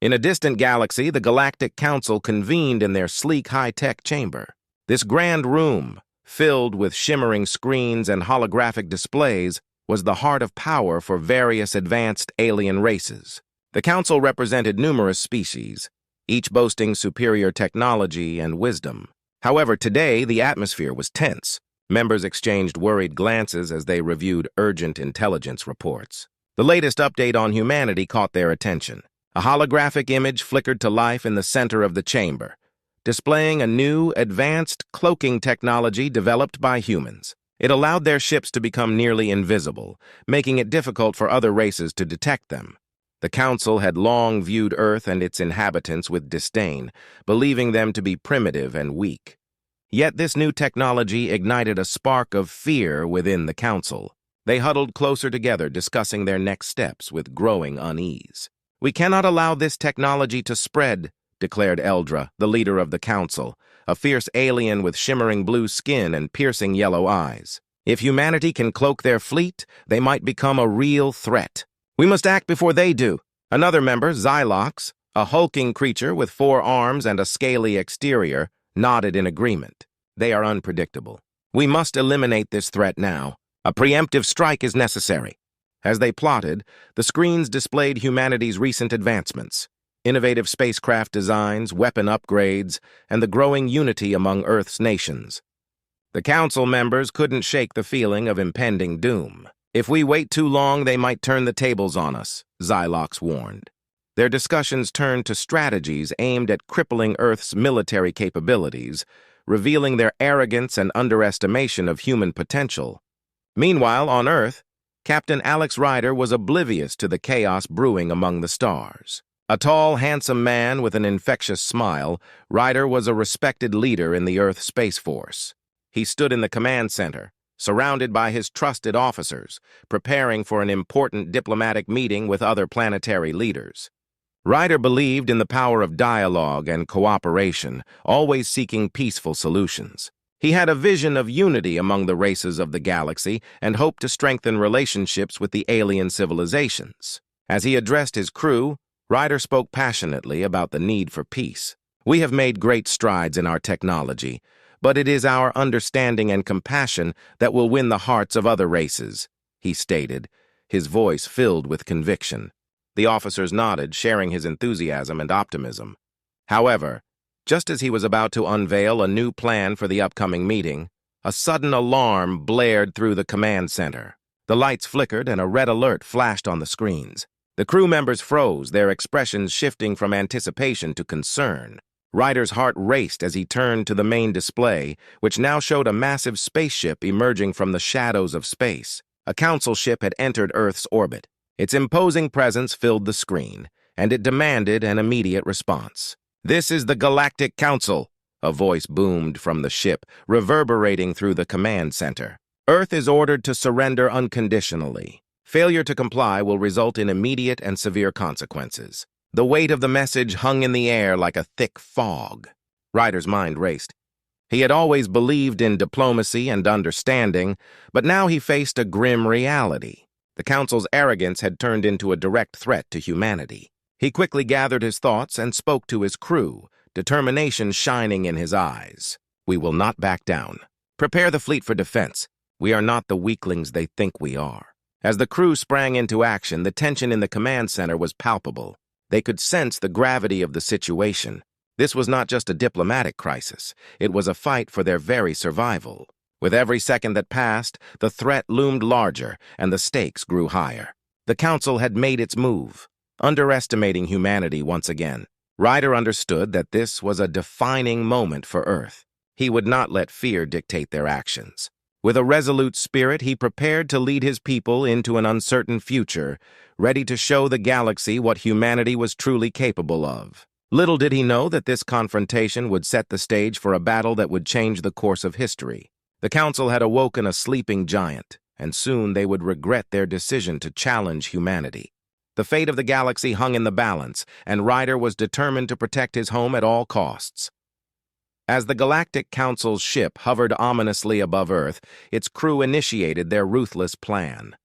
In a distant galaxy, the Galactic Council convened in their sleek high-tech chamber. This grand room, filled with shimmering screens and holographic displays, was the heart of power for various advanced alien races. The Council represented numerous species, each boasting superior technology and wisdom. However, today the atmosphere was tense. Members exchanged worried glances as they reviewed urgent intelligence reports. The latest update on humanity caught their attention. A holographic image flickered to life in the center of the chamber, displaying a new, advanced cloaking technology developed by humans. It allowed their ships to become nearly invisible, making it difficult for other races to detect them. The Council had long viewed Earth and its inhabitants with disdain, believing them to be primitive and weak. Yet this new technology ignited a spark of fear within the Council. They huddled closer together, discussing their next steps with growing unease. "We cannot allow this technology to spread," declared Eldra, the leader of the Council, a fierce alien with shimmering blue skin and piercing yellow eyes. "If humanity can cloak their fleet, they might become a real threat. We must act before they do." Another member, Xylox, a hulking creature with 4 arms and a scaly exterior, nodded in agreement. "They are unpredictable. We must eliminate this threat now. A preemptive strike is necessary." As they plotted, the screens displayed humanity's recent advancements: innovative spacecraft designs, weapon upgrades, and the growing unity among Earth's nations. The Council members couldn't shake the feeling of impending doom. "If we wait too long, they might turn the tables on us," Xylox warned. Their discussions turned to strategies aimed at crippling Earth's military capabilities, revealing their arrogance and underestimation of human potential. Meanwhile, on Earth, Captain Alex Ryder was oblivious to the chaos brewing among the stars. A tall, handsome man with an infectious smile, Ryder was a respected leader in the Earth Space Force. He stood in the command center, surrounded by his trusted officers, preparing for an important diplomatic meeting with other planetary leaders. Ryder believed in the power of dialogue and cooperation, always seeking peaceful solutions. He had a vision of unity among the races of the galaxy and hoped to strengthen relationships with the alien civilizations. As he addressed his crew, Ryder spoke passionately about the need for peace. "We have made great strides in our technology, but it is our understanding and compassion that will win the hearts of other races," he stated, his voice filled with conviction. The officers nodded, sharing his enthusiasm and optimism. However, just as he was about to unveil a new plan for the upcoming meeting, a sudden alarm blared through the command center. The lights flickered and a red alert flashed on the screens. The crew members froze, their expressions shifting from anticipation to concern. Ryder's heart raced as he turned to the main display, which now showed a massive spaceship emerging from the shadows of space. A Council ship had entered Earth's orbit. Its imposing presence filled the screen, and it demanded an immediate response. "This is the Galactic Council," a voice boomed from the ship, reverberating through the command center. "Earth is ordered to surrender unconditionally. Failure to comply will result in immediate and severe consequences." The weight of the message hung in the air like a thick fog. Ryder's mind raced. He had always believed in diplomacy and understanding, but now he faced a grim reality. The Council's arrogance had turned into a direct threat to humanity. He quickly gathered his thoughts and spoke to his crew, determination shining in his eyes. "We will not back down. Prepare the fleet for defense. We are not the weaklings they think we are." As the crew sprang into action, the tension in the command center was palpable. They could sense the gravity of the situation. This was not just a diplomatic crisis. It was a fight for their very survival. With every second that passed, the threat loomed larger and the stakes grew higher. The Council had made its move, underestimating humanity once again. Ryder understood that this was a defining moment for Earth. He would not let fear dictate their actions. With a resolute spirit, he prepared to lead his people into an uncertain future, ready to show the galaxy what humanity was truly capable of. Little did he know that this confrontation would set the stage for a battle that would change the course of history. The Council had awoken a sleeping giant, and soon they would regret their decision to challenge humanity. The fate of the galaxy hung in the balance, and Ryder was determined to protect his home at all costs. As the Galactic Council's ship hovered ominously above Earth, its crew initiated their ruthless plan.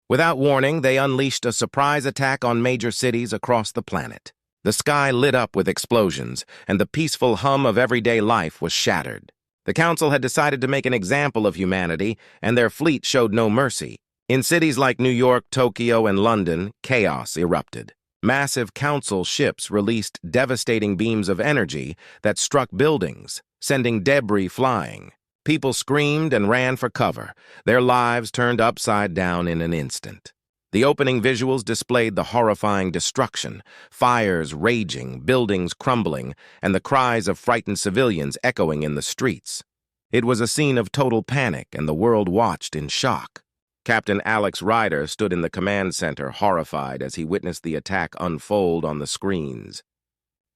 Without warning, they unleashed a surprise attack on major cities across the planet. The sky lit up with explosions, and the peaceful hum of everyday life was shattered. The council had decided to make an example of humanity, and their fleet showed no mercy. In cities like New York, Tokyo, and London, chaos erupted. Massive council ships released devastating beams of energy that struck buildings, sending debris flying. People screamed and ran for cover, their lives turned upside down in an instant. The opening visuals displayed the horrifying destruction, fires raging, buildings crumbling, and the cries of frightened civilians echoing in the streets. It was a scene of total panic, and the world watched in shock. Captain Alex Ryder stood in the command center, horrified as he witnessed the attack unfold on the screens.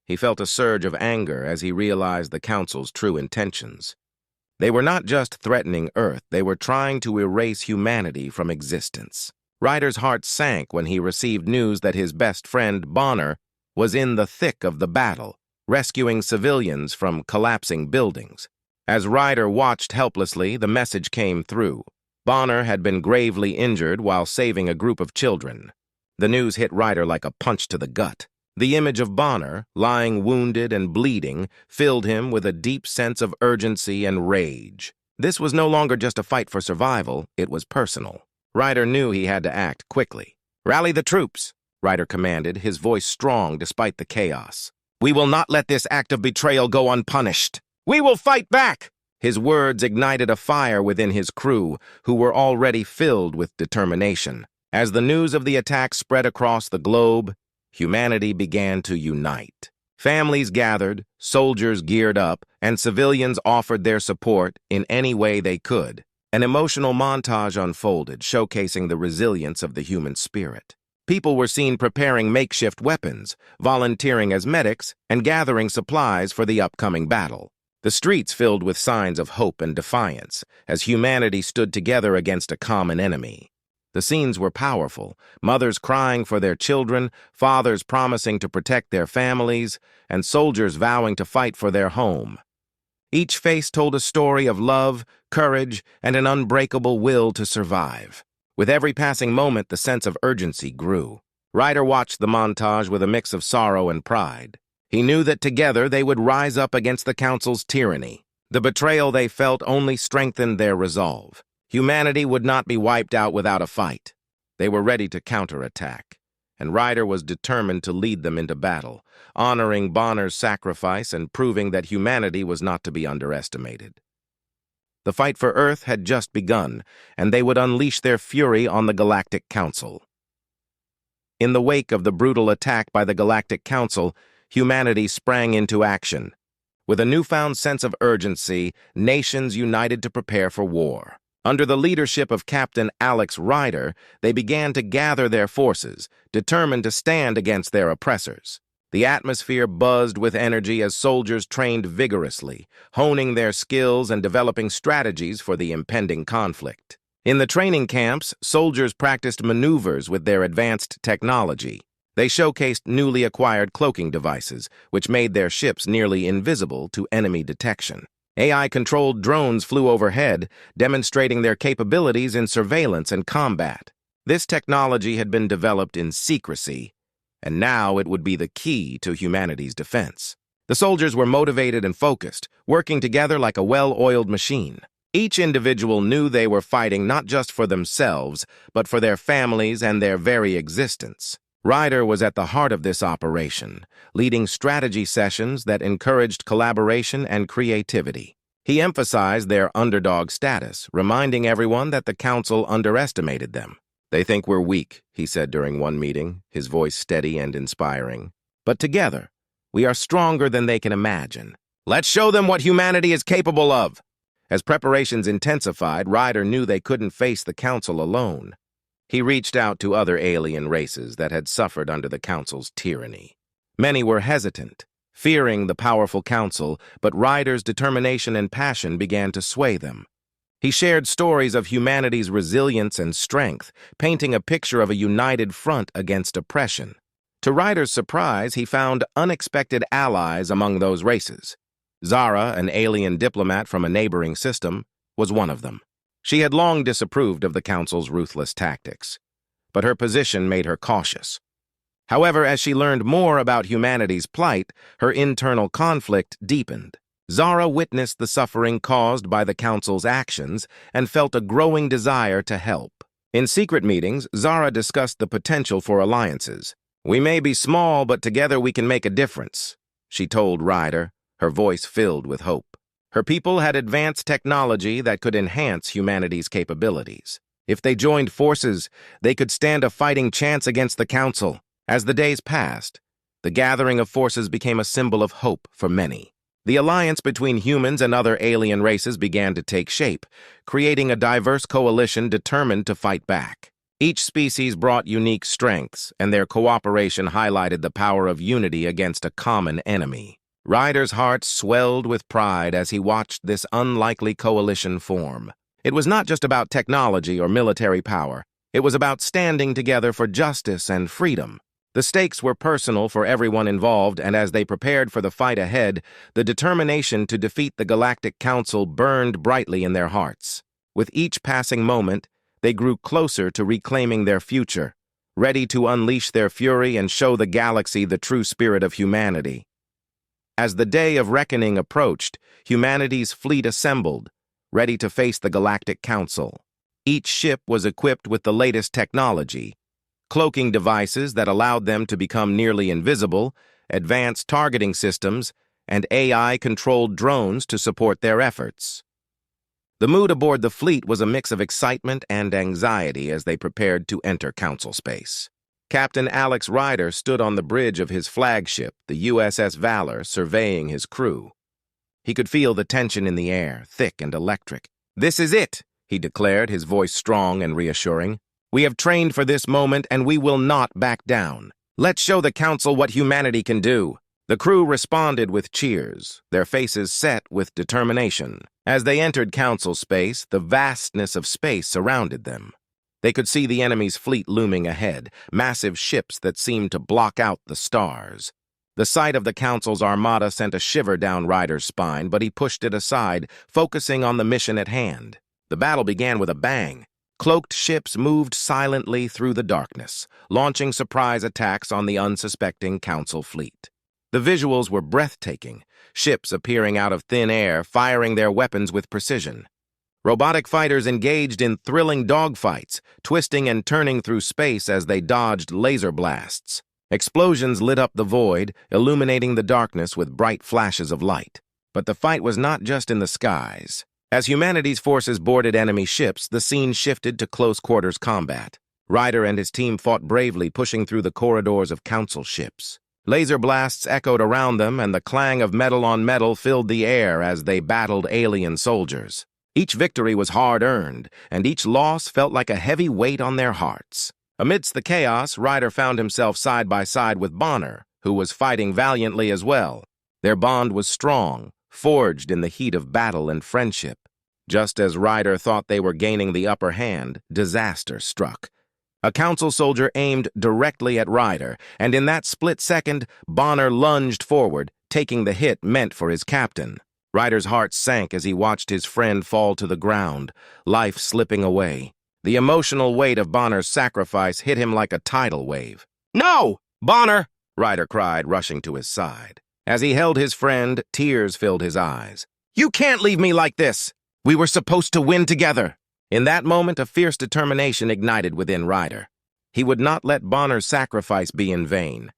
He felt a surge of anger as he realized the Council's true intentions. They were not just threatening Earth, they were trying to erase humanity from existence. Ryder's heart sank when he received news that his best friend, Bonner, was in the thick of the battle, rescuing civilians from collapsing buildings. As Ryder watched helplessly, the message came through. Bonner had been gravely injured while saving a group of children. The news hit Ryder like a punch to the gut. The image of Bonner, lying wounded and bleeding, filled him with a deep sense of urgency and rage. This was no longer just a fight for survival, it was personal. Ryder knew he had to act quickly. "Rally the troops," Ryder commanded, his voice strong despite the chaos. "We will not let this act of betrayal go unpunished. We will fight back!" His words ignited a fire within his crew, who were already filled with determination. As the news of the attack spread across the globe, humanity began to unite. Families gathered, soldiers geared up, and civilians offered their support in any way they could. An emotional montage unfolded, showcasing the resilience of the human spirit. People were seen preparing makeshift weapons, volunteering as medics, and gathering supplies for the upcoming battle. The streets filled with signs of hope and defiance, as humanity stood together against a common enemy. The scenes were powerful, mothers crying for their children, fathers promising to protect their families, and soldiers vowing to fight for their home. Each face told a story of love, courage, and an unbreakable will to survive. With every passing moment, the sense of urgency grew. Ryder watched the montage with a mix of sorrow and pride. He knew that together they would rise up against the Council's tyranny. The betrayal they felt only strengthened their resolve. Humanity would not be wiped out without a fight. They were ready to counterattack, and Ryder was determined to lead them into battle, honoring Bonner's sacrifice and proving that humanity was not to be underestimated. The fight for Earth had just begun, and they would unleash their fury on the Galactic Council. In the wake of the brutal attack by the Galactic Council, humanity sprang into action. With a newfound sense of urgency, nations united to prepare for war. Under the leadership of Captain Alex Ryder, they began to gather their forces, determined to stand against their oppressors. The atmosphere buzzed with energy as soldiers trained vigorously, honing their skills and developing strategies for the impending conflict. In the training camps, soldiers practiced maneuvers with their advanced technology. They showcased newly acquired cloaking devices, which made their ships nearly invisible to enemy detection. AI-controlled drones flew overhead, demonstrating their capabilities in surveillance and combat. This technology had been developed in secrecy, and now it would be the key to humanity's defense. The soldiers were motivated and focused, working together like a well-oiled machine. Each individual knew they were fighting not just for themselves, but for their families and their very existence. Ryder was at the heart of this operation, leading strategy sessions that encouraged collaboration and creativity. He emphasized their underdog status, reminding everyone that the Council underestimated them. "They think we're weak," he said during one meeting, his voice steady and inspiring. "But together, we are stronger than they can imagine. Let's show them what humanity is capable of." As preparations intensified, Ryder knew they couldn't face the Council alone. He reached out to other alien races that had suffered under the Council's tyranny. Many were hesitant, fearing the powerful Council, but Ryder's determination and passion began to sway them. He shared stories of humanity's resilience and strength, painting a picture of a united front against oppression. To Ryder's surprise, he found unexpected allies among those races. Zara, an alien diplomat from a neighboring system, was one of them. She had long disapproved of the Council's ruthless tactics, but her position made her cautious. However, as she learned more about humanity's plight, her internal conflict deepened. Zara witnessed the suffering caused by the Council's actions and felt a growing desire to help. In secret meetings, Zara discussed the potential for alliances. "We may be small, but together we can make a difference," she told Ryder, her voice filled with hope. Her people had advanced technology that could enhance humanity's capabilities. If they joined forces, they could stand a fighting chance against the Council. As the days passed, the gathering of forces became a symbol of hope for many. The alliance between humans and other alien races began to take shape, creating a diverse coalition determined to fight back. Each species brought unique strengths, and their cooperation highlighted the power of unity against a common enemy. Ryder's heart swelled with pride as he watched this unlikely coalition form. It was not just about technology or military power. It was about standing together for justice and freedom. The stakes were personal for everyone involved, and as they prepared for the fight ahead, the determination to defeat the Galactic Council burned brightly in their hearts. With each passing moment, they grew closer to reclaiming their future, ready to unleash their fury and show the galaxy the true spirit of humanity. As the day of reckoning approached, humanity's fleet assembled, ready to face the Galactic Council. Each ship was equipped with the latest technology, cloaking devices that allowed them to become nearly invisible, advanced targeting systems, and AI-controlled drones to support their efforts. The mood aboard the fleet was a mix of excitement and anxiety as they prepared to enter Council space. Captain Alex Ryder stood on the bridge of his flagship, the USS Valor, surveying his crew. He could feel the tension in the air, thick and electric. "This is it," he declared, his voice strong and reassuring. "We have trained for this moment, and we will not back down. Let's show the Council what humanity can do." The crew responded with cheers, their faces set with determination. As they entered Council space, the vastness of space surrounded them. They could see the enemy's fleet looming ahead, massive ships that seemed to block out the stars. The sight of the Council's armada sent a shiver down Ryder's spine, but he pushed it aside, focusing on the mission at hand. The battle began with a bang. Cloaked ships moved silently through the darkness, launching surprise attacks on the unsuspecting Council fleet. The visuals were breathtaking, ships appearing out of thin air, firing their weapons with precision. Robotic fighters engaged in thrilling dogfights, twisting and turning through space as they dodged laser blasts. Explosions lit up the void, illuminating the darkness with bright flashes of light. But the fight was not just in the skies. As humanity's forces boarded enemy ships, the scene shifted to close-quarters combat. Ryder and his team fought bravely, pushing through the corridors of Council ships. Laser blasts echoed around them, and the clang of metal on metal filled the air as they battled alien soldiers. Each victory was hard-earned, and each loss felt like a heavy weight on their hearts. Amidst the chaos, Ryder found himself side by side with Bonner, who was fighting valiantly as well. Their bond was strong, forged in the heat of battle and friendship. Just as Ryder thought they were gaining the upper hand, disaster struck. A Council soldier aimed directly at Ryder, and in that split second, Bonner lunged forward, taking the hit meant for his captain. Ryder's heart sank as he watched his friend fall to the ground, life slipping away. The emotional weight of Bonner's sacrifice hit him like a tidal wave. "No! Bonner!" Ryder cried, rushing to his side. As he held his friend, tears filled his eyes. "You can't leave me like this! We were supposed to win together!" In that moment, a fierce determination ignited within Ryder. He would not let Bonner's sacrifice be in vain.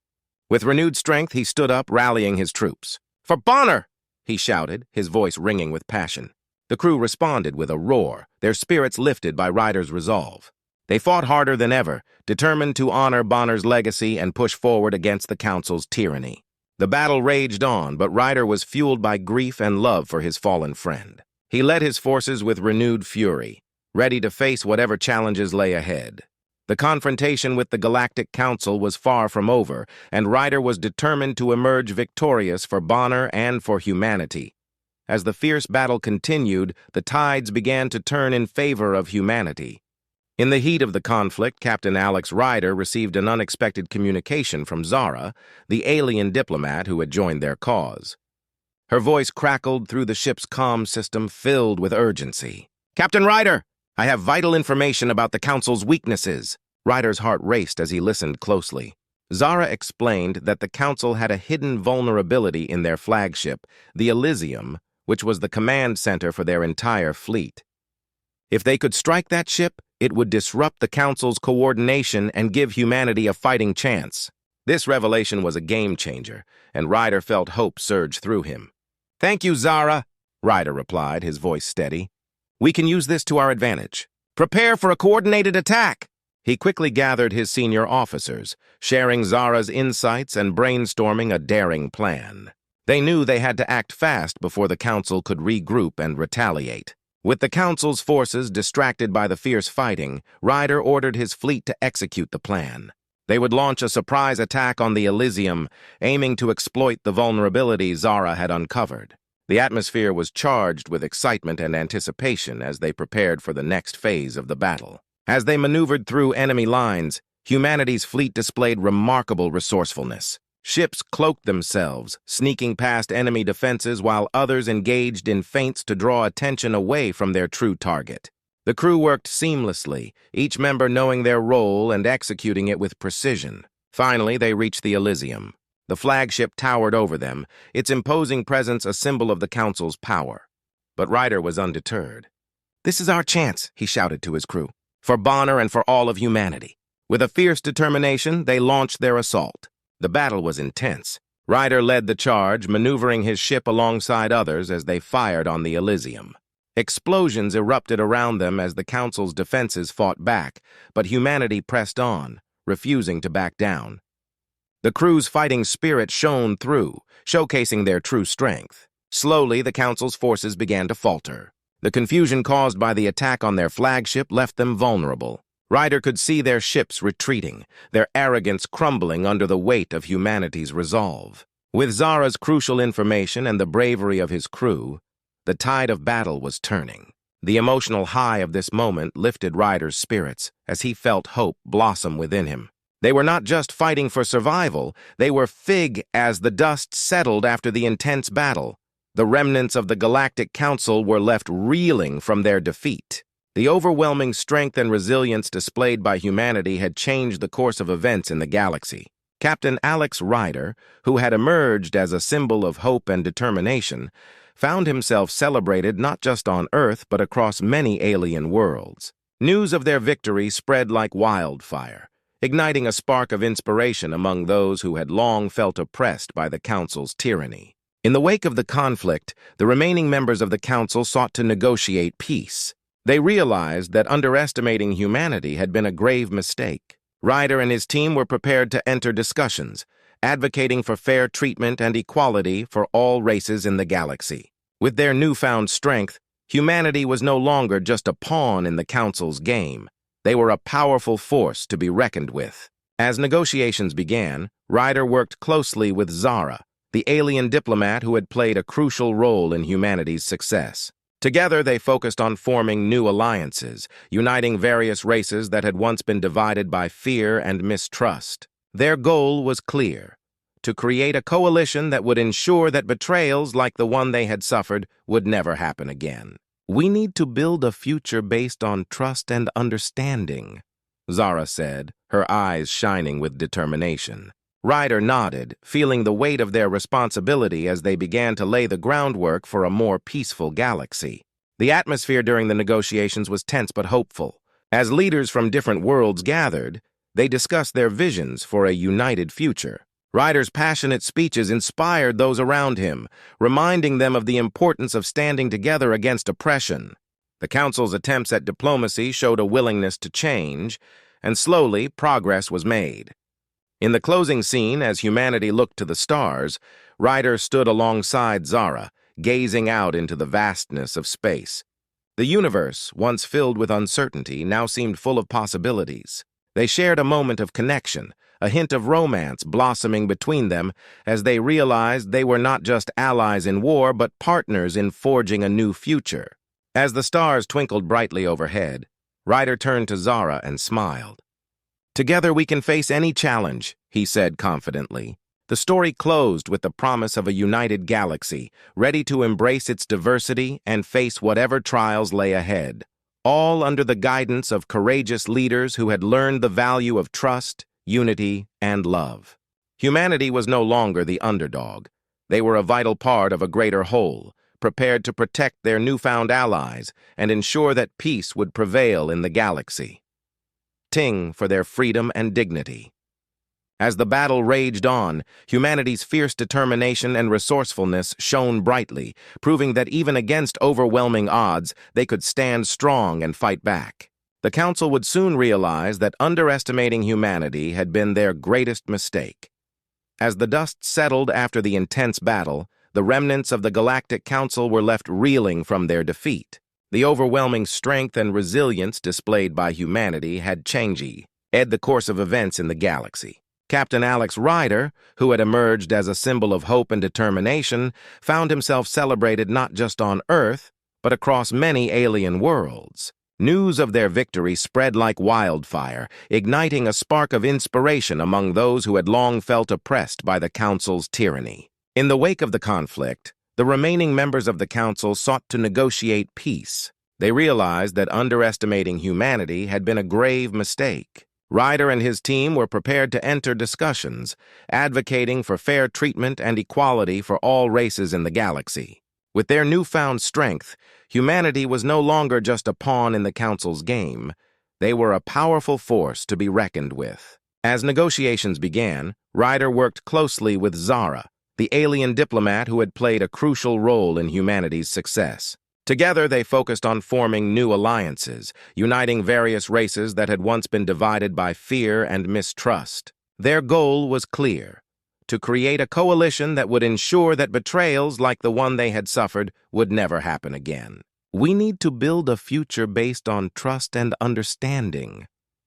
With renewed strength, he stood up, rallying his troops. "For Bonner!" he shouted, his voice ringing with passion. The crew responded with a roar, their spirits lifted by Ryder's resolve. They fought harder than ever, determined to honor Bonner's legacy and push forward against the Council's tyranny. The battle raged on, but Ryder was fueled by grief and love for his fallen friend. He led his forces with renewed fury, ready to face whatever challenges lay ahead. The confrontation with the Galactic Council was far from over, and Ryder was determined to emerge victorious for Bonner and for humanity. As the fierce battle continued, the tides began to turn in favor of humanity. In the heat of the conflict, Captain Alex Ryder received an unexpected communication from Zara, the alien diplomat who had joined their cause. Her voice crackled through the ship's comm system, filled with urgency. "Captain Ryder, I have vital information about the Council's weaknesses." Ryder's heart raced as he listened closely. Zara explained that the Council had a hidden vulnerability in their flagship, the Elysium, which was the command center for their entire fleet. If they could strike that ship, it would disrupt the Council's coordination and give humanity a fighting chance. This revelation was a game-changer, and Ryder felt hope surge through him. "Thank you, Zara," Ryder replied, his voice steady. "We can use this to our advantage. Prepare for a coordinated attack." He quickly gathered his senior officers, sharing Zara's insights and brainstorming a daring plan. They knew they had to act fast before the Council could regroup and retaliate. With the Council's forces distracted by the fierce fighting, Ryder ordered his fleet to execute the plan. They would launch a surprise attack on the Elysium, aiming to exploit the vulnerability Zara had uncovered. The atmosphere was charged with excitement and anticipation as they prepared for the next phase of the battle. As they maneuvered through enemy lines, humanity's fleet displayed remarkable resourcefulness. Ships cloaked themselves, sneaking past enemy defenses while others engaged in feints to draw attention away from their true target. The crew worked seamlessly, each member knowing their role and executing it with precision. Finally, they reached the Elysium. The flagship towered over them, its imposing presence a symbol of the Council's power. But Ryder was undeterred. "This is our chance," he shouted to his crew, "for Bonner and for all of humanity." With a fierce determination, they launched their assault. The battle was intense. Ryder led the charge, maneuvering his ship alongside others as they fired on the Elysium. Explosions erupted around them as the Council's defenses fought back, but humanity pressed on, refusing to back down. The crew's fighting spirit shone through, showcasing their true strength. Slowly, the Council's forces began to falter. The confusion caused by the attack on their flagship left them vulnerable. Ryder could see their ships retreating, their arrogance crumbling under the weight of humanity's resolve. With Zara's crucial information and the bravery of his crew, the tide of battle was turning. The emotional high of this moment lifted Ryder's spirits as he felt hope blossom within him. They were not just fighting for survival, they were fig as the dust settled after the intense battle. The remnants of the Galactic Council were left reeling from their defeat. The overwhelming strength and resilience displayed by humanity had changed the course of events in the galaxy. Captain Alex Ryder, who had emerged as a symbol of hope and determination, found himself celebrated not just on Earth but across many alien worlds. News of their victory spread like wildfire, igniting a spark of inspiration among those who had long felt oppressed by the Council's tyranny. In the wake of the conflict, the remaining members of the Council sought to negotiate peace. They realized that underestimating humanity had been a grave mistake. Ryder and his team were prepared to enter discussions, advocating for fair treatment and equality for all races in the galaxy. With their newfound strength, humanity was no longer just a pawn in the Council's game. They were a powerful force to be reckoned with. As negotiations began, Ryder worked closely with Zara, the alien diplomat who had played a crucial role in humanity's success. Together, they focused on forming new alliances, uniting various races that had once been divided by fear and mistrust. Their goal was clear: to create a coalition that would ensure that betrayals like the one they had suffered would never happen again. "We need to build a future based on trust and understanding," Zara said, her eyes shining with determination. Ryder nodded, feeling the weight of their responsibility as they began to lay the groundwork for a more peaceful galaxy. The atmosphere during the negotiations was tense but hopeful. As leaders from different worlds gathered, they discussed their visions for a united future. Ryder's passionate speeches inspired those around him, reminding them of the importance of standing together against oppression. The Council's attempts at diplomacy showed a willingness to change, and slowly progress was made. In the closing scene, as humanity looked to the stars, Ryder stood alongside Zara, gazing out into the vastness of space. The universe, once filled with uncertainty, now seemed full of possibilities. They shared a moment of connection, a hint of romance blossoming between them as they realized they were not just allies in war but partners in forging a new future. As the stars twinkled brightly overhead, Ryder turned to Zara and smiled. "Together we can face any challenge," he said confidently. The story closed with the promise of a united galaxy, ready to embrace its diversity and face whatever trials lay ahead, all under the guidance of courageous leaders who had learned the value of trust, unity, and love. Humanity was no longer the underdog. They were a vital part of a greater whole, prepared to protect their newfound allies and ensure that peace would prevail in the galaxy. Ting for their freedom and dignity. As the battle raged on, humanity's fierce determination and resourcefulness shone brightly, proving that even against overwhelming odds, they could stand strong and fight back. The Council would soon realize that underestimating humanity had been their greatest mistake. As the dust settled after the intense battle, the remnants of the Galactic Council were left reeling from their defeat. The overwhelming strength and resilience displayed by humanity had changed the course of events in the galaxy. Captain Alex Ryder, who had emerged as a symbol of hope and determination, found himself celebrated not just on Earth, but across many alien worlds. News of their victory spread like wildfire, igniting a spark of inspiration among those who had long felt oppressed by the Council's tyranny. In the wake of the conflict, the remaining members of the Council sought to negotiate peace. They realized that underestimating humanity had been a grave mistake. Ryder and his team were prepared to enter discussions, advocating for fair treatment and equality for all races in the galaxy. With their newfound strength, humanity was no longer just a pawn in the Council's game. They were a powerful force to be reckoned with. As negotiations began, Ryder worked closely with Zara, the alien diplomat who had played a crucial role in humanity's success. Together, they focused on forming new alliances, uniting various races that had once been divided by fear and mistrust. Their goal was clear: to create a coalition that would ensure that betrayals like the one they had suffered would never happen again. "We need to build a future based on trust and understanding,"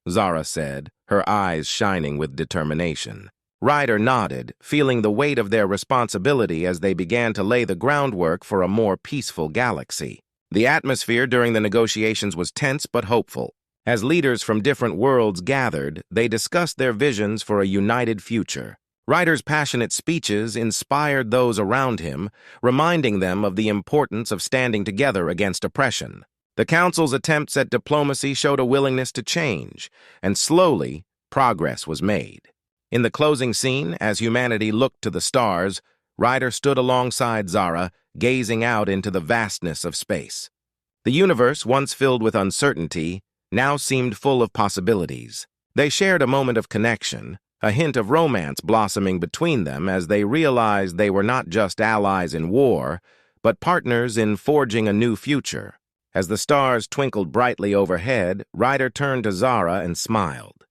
Zara said, her eyes shining with determination. Ryder nodded, feeling the weight of their responsibility as they began to lay the groundwork for a more peaceful galaxy. The atmosphere during the negotiations was tense but hopeful. As leaders from different worlds gathered, they discussed their visions for a united future. Ryder's passionate speeches inspired those around him, reminding them of the importance of standing together against oppression. The Council's attempts at diplomacy showed a willingness to change, and slowly, progress was made. In the closing scene, as humanity looked to the stars, Ryder stood alongside Zara, gazing out into the vastness of space. The universe, once filled with uncertainty, now seemed full of possibilities. They shared a moment of connection, a hint of romance blossoming between them as they realized they were not just allies in war, but partners in forging a new future. As the stars twinkled brightly overhead, Ryder turned to Zara and smiled.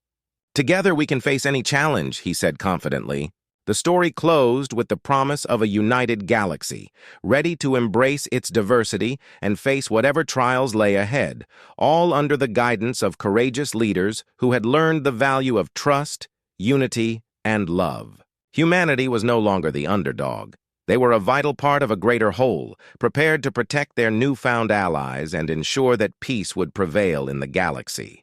"Together we can face any challenge," he said confidently. The story closed with the promise of a united galaxy, ready to embrace its diversity and face whatever trials lay ahead, all under the guidance of courageous leaders who had learned the value of trust, unity, and love. Humanity was no longer the underdog. They were a vital part of a greater whole, prepared to protect their newfound allies and ensure that peace would prevail in the galaxy.